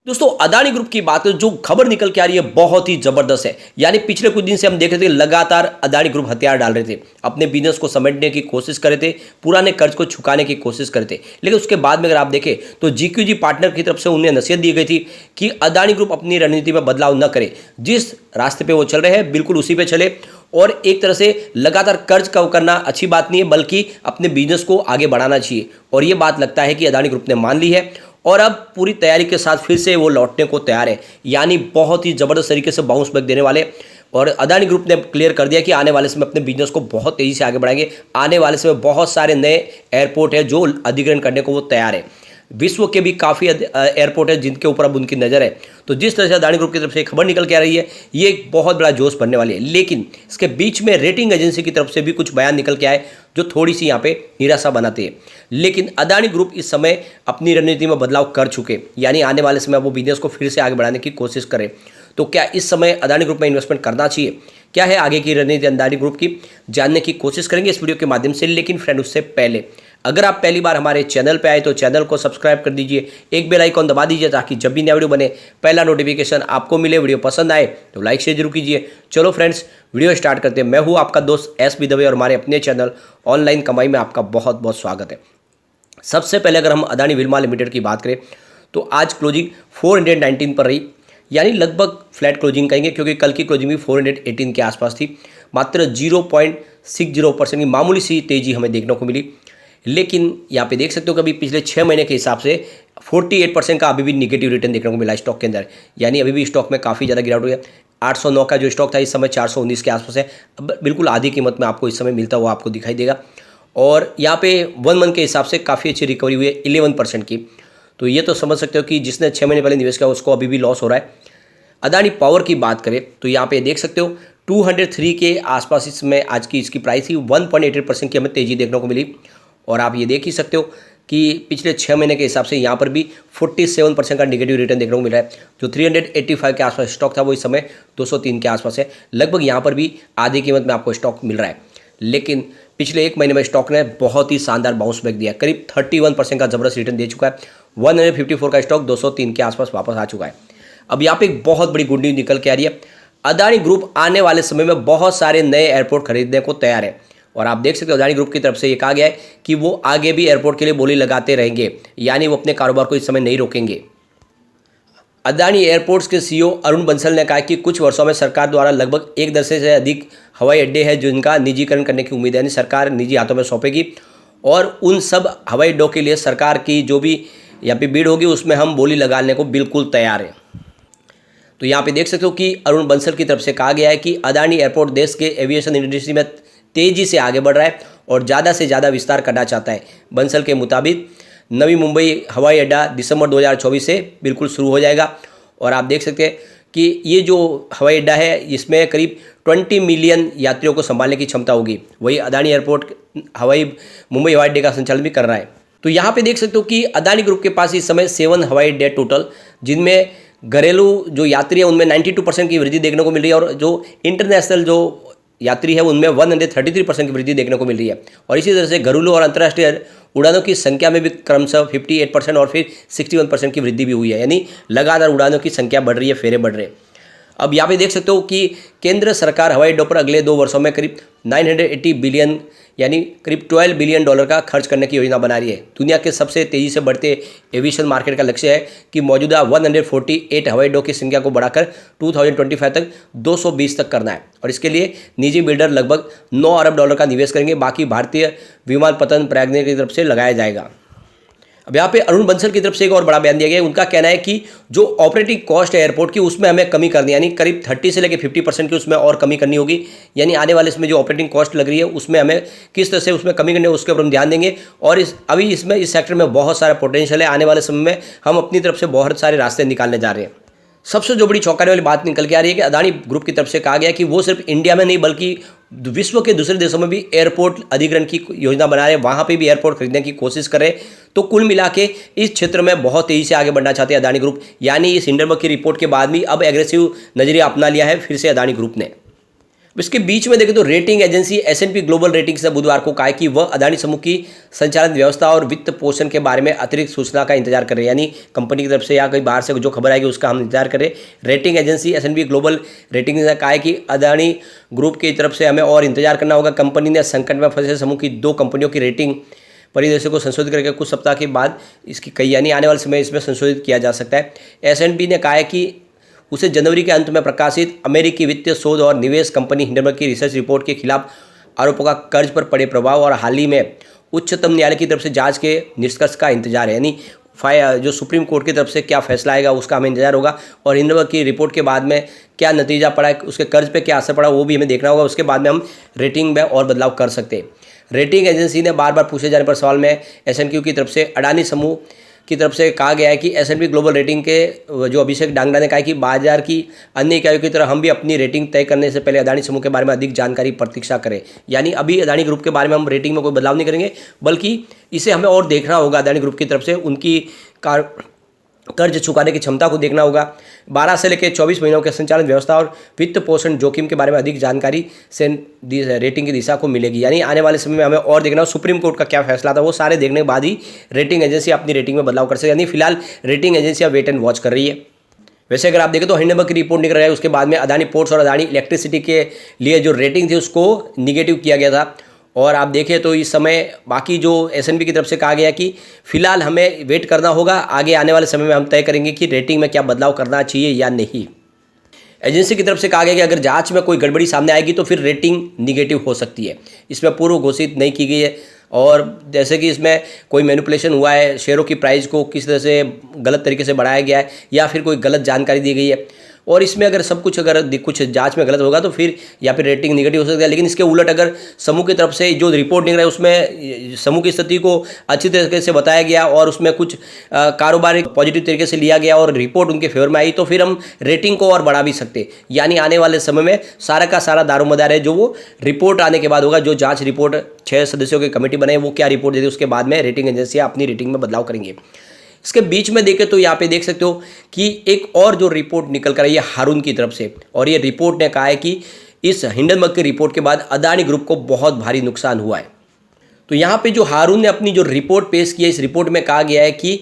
दोस्तों अदानी ग्रुप की बात है, जो खबर निकल के आ रही है बहुत ही जबरदस्त है। यानी पिछले कुछ दिन से हम देख रहे थे लगातार अदानी ग्रुप हथियार डाल रहे थे, अपने बिजनेस को समेटने की कोशिश कर रहे थे, पुराने कर्ज को चुकाने की कोशिश कर रहे थे। लेकिन उसके बाद में अगर आप देखें तो जीक्यूजी पार्टनर की तरफ से उन्हें नसीहत दी गई थी कि अदानी ग्रुप अपनी रणनीति में बदलाव न करे, जिस रास्ते पे वो चल रहे हैं बिल्कुल उसी पे चले। और एक तरह से लगातार कर्ज कम करना अच्छी बात नहीं है, बल्कि अपने बिजनेस को आगे बढ़ाना चाहिए। और ये बात लगता है कि अदानी ग्रुप ने मान ली है और अब पूरी तैयारी के साथ फिर से वो लौटने को तैयार है। यानी बहुत ही ज़बरदस्त तरीके से बाउंस बैक देने वाले। और अदानी ग्रुप ने क्लियर कर दिया कि आने वाले समय अपने बिजनेस को बहुत तेज़ी से आगे बढ़ाएंगे। आने वाले समय बहुत सारे नए एयरपोर्ट है जो अधिग्रहण करने को वो तैयार है। विश्व के भी काफ़ी एयरपोर्ट है जिनके ऊपर अब उनकी नज़र है। तो जिस तरह से अदानी ग्रुप की तरफ से एक खबर निकल के आ रही है, ये एक बहुत बड़ा जोश बनने वाली है। लेकिन इसके बीच में रेटिंग एजेंसी की तरफ से भी कुछ बयान निकल के आए जो थोड़ी सी यहाँ पे निराशा बनाते हैं। लेकिन अदानी ग्रुप इस समय अपनी रणनीति में बदलाव कर चुके, यानी आने वाले समय वो बिजनेस को फिर से आगे बढ़ाने की कोशिश करें। तो क्या इस समय अदानी ग्रुप में इन्वेस्टमेंट करना चाहिए? क्या है आगे की रणनीति अदानी ग्रुप की, जानने की कोशिश करेंगे इस वीडियो के माध्यम से। लेकिन फ्रेंड उससे पहले अगर आप पहली बार हमारे चैनल पे आए तो चैनल को सब्सक्राइब कर दीजिए, एक बेल आइकॉन दबा दीजिए ताकि जब भी नया वीडियो बने पहला नोटिफिकेशन आपको मिले। वीडियो पसंद आए तो लाइक शेयर जरूर कीजिए। चलो फ्रेंड्स वीडियो स्टार्ट करते हैं। मैं हूँ आपका दोस्त एस.बी. दवे और हमारे अपने चैनल ऑनलाइन कमाई में आपका बहुत बहुत स्वागत है। सबसे पहले अगर हम अदानी विल्मा लिमिटेड की बात करें तो आज क्लोजिंग 419 पर रही, यानी लगभग फ्लैट क्लोजिंग कहेंगे क्योंकि कल की क्लोजिंग भी 418 के आसपास थी। मात्र 0.60% की मामूली सी तेजी हमें देखने को मिली। लेकिन यहाँ पे देख सकते हो कि अभी पिछले 6 महीने के हिसाब से 48% का अभी भी निगेटिव रिटर्न देखने को मिला स्टॉक के अंदर। यानी अभी भी स्टॉक में काफ़ी ज़्यादा गिरावट हुई है। 809 का जो स्टॉक था इस समय 419 के आसपास है। अब बिल्कुल आधी कीमत में आपको इस समय मिलता हुआ आपको दिखाई देगा। और यहाँ पे 1 मंथ के हिसाब से काफ़ी अच्छी रिकवरी हुई है 11% की। तो ये तो समझ सकते हो कि जिसने 6 महीने पहले निवेश किया उसको अभी भी लॉस हो रहा है। अदानी पावर की बात करें तो यहाँ पे देख सकते हो 203 के आसपास इसमें आज की इसकी प्राइस थी। 1.88% की हमें तेज़ी देखने को मिली। और आप ये देख ही सकते हो कि पिछले 6 महीने के हिसाब से यहाँ पर भी 47% का नेगेटिव रिटर्न देखने को मिल रहा है। जो 385 के आसपास स्टॉक था वो इस समय 203 के आसपास है। लगभग यहाँ पर भी आधी कीमत में आपको स्टॉक मिल रहा है। लेकिन पिछले 1 महीने में स्टॉक ने बहुत ही शानदार बाउंस बैक दिया, करीब 31% का जबरदस्त रिटर्न दे चुका है। 154 का स्टॉक 203 के आसपास वापस आ चुका है। अब यहाँ पे एक बहुत बड़ी गुड न्यूज़ निकल के आ रही है। अदानी ग्रुप आने वाले समय में बहुत सारे नए एयरपोर्ट खरीदने को तैयार है। और आप देख सकते हो अदानी ग्रुप की तरफ से ये कहा गया है कि वो आगे भी एयरपोर्ट के लिए बोली लगाते रहेंगे, यानी वो अपने कारोबार को इस समय नहीं रोकेंगे। अदानी एयरपोर्ट्स के सीईओ अरुण बंसल ने कहा कि कुछ वर्षों में सरकार द्वारा लगभग 1 दर्जन से अधिक हवाई अड्डे हैं जिनका निजीकरण करने की उम्मीद है, यानी सरकार निजी हाथों में सौंपेगी। और उन सब हवाई अड्डों के लिए सरकार की जो भी यहाँ पे बीड होगी उसमें हम बोली लगाने को बिल्कुल तैयार हैं। तो यहाँ पे देख सकते हो कि अरुण बंसल की तरफ से कहा गया है कि अदानी एयरपोर्ट देश के एविएशन इंडस्ट्री में तेज़ी से आगे बढ़ रहा है और ज़्यादा से ज़्यादा विस्तार करना चाहता है। बंसल के मुताबिक नवी मुंबई हवाई अड्डा दिसंबर 2024 से बिल्कुल शुरू हो जाएगा। और आप देख सकते हैं कि ये जो हवाई अड्डा है इसमें करीब 20 मिलियन यात्रियों को संभालने की क्षमता होगी। वही अदानी एयरपोर्ट मुंबई हवाई अड्डे का संचालन भी कर रहा है। तो यहाँ पे देख सकते हो कि अदानी ग्रुप के पास इस समय 7 हवाई अड्डे टोटल, जिनमें घरेलू जो यात्री है उनमें 92% की वृद्धि देखने को मिल रही है और जो इंटरनेशनल जो यात्री है उनमें 133% की वृद्धि देखने को मिल रही है। और इसी तरह से घरेलू और अंतर्राष्ट्रीय उड़ानों की संख्या में भी क्रमशः 58% और फिर 61% की वृद्धि भी हुई है, यानी लगातार उड़ानों की संख्या बढ़ रही है, फेरे बढ़ रहे हैं। अब यहाँ पे देख सकते हो कि केंद्र सरकार हवाई अड्डों पर अगले 2 वर्षों में करीब 980 बिलियन यानी करीब $12 बिलियन का खर्च करने की योजना बना रही है। दुनिया के सबसे तेज़ी से बढ़ते एविएशन मार्केट का लक्ष्य है कि मौजूदा 148 हवाई अड्डों की संख्या को बढ़ाकर 2025 तक 220 तक करना है। और इसके लिए निजी बिल्डर लगभग $9 अरब का निवेश करेंगे। बाकी भारतीय विमानपत्तन प्रयागने की तरफ से लगाया जाएगा। अब यहाँ पे अरुण बंसल की तरफ से एक और बड़ा बयान दिया गया है। उनका कहना है कि जो ऑपरेटिंग कॉस्ट है एयरपोर्ट की उसमें हमें कमी करनी है, यानी करीब 30 से लेकर 50% की उसमें और कमी करनी होगी। यानी आने वाले इसमें जो ऑपरेटिंग कॉस्ट लग रही है उसमें हमें किस तरह से उसमें कमी करनी है उसके ऊपर हम ध्यान देंगे। और अभी इसमें इस सेक्टर में बहुत सारा पोटेंशियल है। आने वाले समय में हम अपनी तरफ से बहुत सारे रास्ते निकालने जा रहे हैं। सबसे जो बड़ी चौंकाने वाली बात निकल के आ रही है कि अदानी ग्रुप की तरफ से कहा गया कि वो सिर्फ इंडिया में नहीं बल्कि विश्व के दूसरे देशों में भी एयरपोर्ट अधिग्रहण की योजना बना रहे हैं, वहाँ पे भी एयरपोर्ट खरीदने की कोशिश कर रहे हैं। तो कुल मिला के इस क्षेत्र में बहुत तेज़ी से आगे बढ़ना चाहते हैं अदानी ग्रुप। यानी इस हिंडनबर्ग की रिपोर्ट के बाद भी अब एग्रेसिव नजरिया अपना लिया है फिर से अदानी ग्रुप ने। इसके बीच में देखें तो rating agency S&P global ratings ने बुधवार को कहा है कि वह अदानी समूह की संचालन व्यवस्था और वित्त पोषण के बारे में अतिरिक्त सूचना का इंतजार कर रहे हैं, यानी कंपनी की तरफ से या कहीं बाहर से जो खबर आएगी उसका हम इंतजार करें। Rating agency S&P global ratings ने कहा है कि अदानी ग्रुप की तरफ से हमें और इंतजार करना होगा। कंपनी ने संकट में फंसे समूह की 2 कंपनियों की रेटिंग परिदृश्य को संशोधित करके कुछ सप्ताह के बाद इसकी कई यानी आने वाले समय इसमें संशोधित किया जा सकता है। S&P ने कहा है कि उसे जनवरी के अंत में प्रकाशित अमेरिकी वित्तीय शोध और निवेश कंपनी हिंडनबर्ग की रिसर्च रिपोर्ट के खिलाफ आरोपों का कर्ज पर पड़े प्रभाव और हाल ही में उच्चतम न्यायालय की तरफ से जांच के निष्कर्ष का इंतजार है, यानी जो सुप्रीम कोर्ट की तरफ से क्या फैसला आएगा उसका हमें इंतजार होगा। और हिंडनबर्ग की रिपोर्ट के बाद में क्या नतीजा पड़ा है, उसके कर्ज पे क्या असर पड़ा वो भी हमें देखना होगा। उसके बाद में हम रेटिंग में और बदलाव कर सकते हैं। रेटिंग एजेंसी ने बार बार पूछे जाने पर सवाल में S&P की तरफ से अडानी समूह की तरफ से कहा गया है कि S&P ग्लोबल रेटिंग के जो अभिषेक डांगरा ने कहा है कि बाजार की अन्य इकाइयों की तरह हम भी अपनी रेटिंग तय करने से पहले अदानी समूह के बारे में अधिक जानकारी प्रतीक्षा करें, यानी अभी अदानी ग्रुप के बारे में हम रेटिंग में कोई बदलाव नहीं करेंगे, बल्कि इसे हमें और देखना होगा। अदानी ग्रुप की तरफ से उनकी कर्ज चुकाने की क्षमता को देखना होगा। 12 से लेकर 24 महीनों के संचालन व्यवस्था और वित्त पोषण जोखिम के बारे में अधिक जानकारी से रेटिंग की दिशा को मिलेगी, यानी आने वाले समय में हमें और देखना हो सुप्रीम कोर्ट का क्या फैसला था, वो सारे देखने के बाद ही रेटिंग एजेंसी अपनी रेटिंग में बदलाव कर सकती है। यानी फिलहाल rating agency wait and watch कर रही है। वैसे अगर आप देखें तो हिंडनबर्ग की रिपोर्ट निकल रहा है, उसके बाद में अदानी पोर्ट्स और अदानी इलेक्ट्रिसिटी के लिए जो रेटिंग थी उसको निगेटिव किया गया था। और आप देखें तो इस समय बाकी जो S&P की तरफ से कहा गया कि फिलहाल हमें वेट करना होगा, आगे आने वाले समय में हम तय करेंगे कि रेटिंग में क्या बदलाव करना चाहिए या नहीं। एजेंसी की तरफ से कहा गया कि अगर जांच में कोई गड़बड़ी सामने आएगी तो फिर रेटिंग निगेटिव हो सकती है। इसमें पूर्व घोषित नहीं की गई है, और जैसे कि इसमें कोई मैनिपुलेशन हुआ है, शेयरों की प्राइस को किस तरह से गलत तरीके से बढ़ाया गया है या फिर कोई गलत जानकारी दी गई है, और इसमें अगर सब कुछ अगर कुछ जांच में गलत होगा तो फिर या फिर रेटिंग निगेटिव हो सकती है। लेकिन इसके उलट अगर समूह की तरफ से जो रिपोर्ट निकल रहा है उसमें समूह की स्थिति को अच्छी तरीके से बताया गया और उसमें कुछ कारोबार पॉजिटिव तरीके से लिया गया और रिपोर्ट उनके फेवर में आई, तो फिर हम रेटिंग को और बढ़ा भी सकते। यानी आने वाले समय में सारा का सारा दारोमदार है जो वो रिपोर्ट आने के बाद होगा। जो जाँच रिपोर्ट 6 सदस्यों की कमेटी बने वो क्या रिपोर्ट देती है, उसके बाद में रेटिंग एजेंसियाँ अपनी रेटिंग में बदलाव करेंगे। इसके बीच में देखें तो यहाँ पे देख सकते हो कि एक और जो रिपोर्ट निकल कर आई है हारून की तरफ से, और ये रिपोर्ट ने कहा है कि इस हिंडनबर्ग की रिपोर्ट के बाद अदानी ग्रुप को बहुत भारी नुकसान हुआ है। तो यहाँ पे जो हारून ने अपनी जो रिपोर्ट पेश की है, इस रिपोर्ट में कहा गया है कि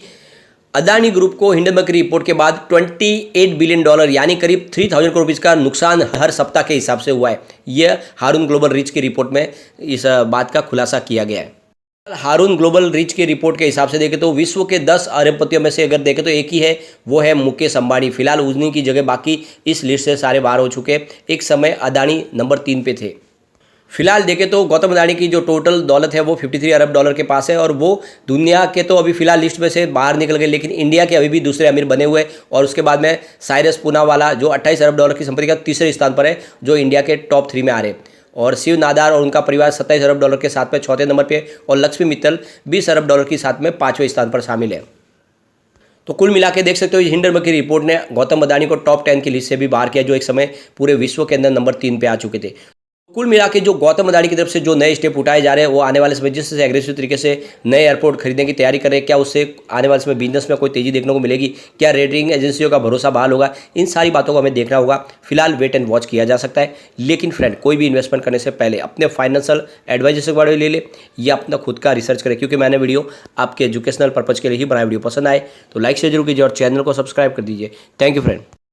अदानी ग्रुप को हिंडनबर्ग की रिपोर्ट के बाद $28 बिलियन यानी करीब 3000 करोड़ रुपये का नुकसान हर सप्ताह के हिसाब से हुआ है। यह हारून ग्लोबल रीच की रिपोर्ट में इस बात का खुलासा किया गया है। हारून ग्लोबल रीच की रिपोर्ट के हिसाब से देखें तो विश्व के 10 अरबपतियों में से अगर देखें तो एक ही है, वो है मुकेश अंबानी। फिलहाल उन्हीं की जगह बाकी इस लिस्ट से सारे बाहर हो चुके। एक समय अदानी नंबर 3 पे थे। फिलहाल देखें तो गौतम अदानी की जो टोटल दौलत है वो $53 अरब के पास है, और वो दुनिया के तो अभी फिलहाल लिस्ट में से बाहर निकल गए, लेकिन इंडिया के अभी भी दूसरे अमीर बने हुए। और उसके बाद में साइरस पूनावाला जो $28 अरब की संपत्ति का तीसरे स्थान पर है, जो इंडिया के टॉप 3 में आ रहे। और शिव नादार और उनका परिवार $27 अरब के साथ में चौथे नंबर पे, और लक्ष्मी मित्तल $20 अरब के साथ में 5वें स्थान पर शामिल है। तो कुल मिला के देख सकते हो हिंडनबर्ग की रिपोर्ट ने गौतम अदानी को टॉप 10 की लिस्ट से भी बाहर किया, जो एक समय पूरे विश्व के अंदर नंबर 3 पे आ चुके थे। कुल मिला के जो गौतम अदानी की तरफ से जो नए स्टेप उठाए जा रहे हैं वो आने वाले समय जिस एग्रेसिव तरीके से नए एयरपोर्ट खरीदने की तैयारी कर रहे हैं, क्या उससे आने वाले समय बिजनेस में कोई तेजी देखने को मिलेगी, क्या रेटिंग एजेंसियों का भरोसा बहाल होगा, इन सारी बातों को हमें देखना होगा। फिलहाल वेट एंड वॉच किया जा सकता है। लेकिन फ्रेंड, कोई भी इन्वेस्टमेंट करने से पहले अपने फाइनेंशियल एडवाइजर से बारे में ले ले या अपना खुद का रिसर्च करें, क्योंकि मैंने वीडियो आपके एजुकेशनल पर्पज़ के लिए ही बनाया। वीडियो पसंद आए तो लाइक शेयर जरूर कीजिए और चैनल को सब्सक्राइब कर दीजिए। Thank you friend.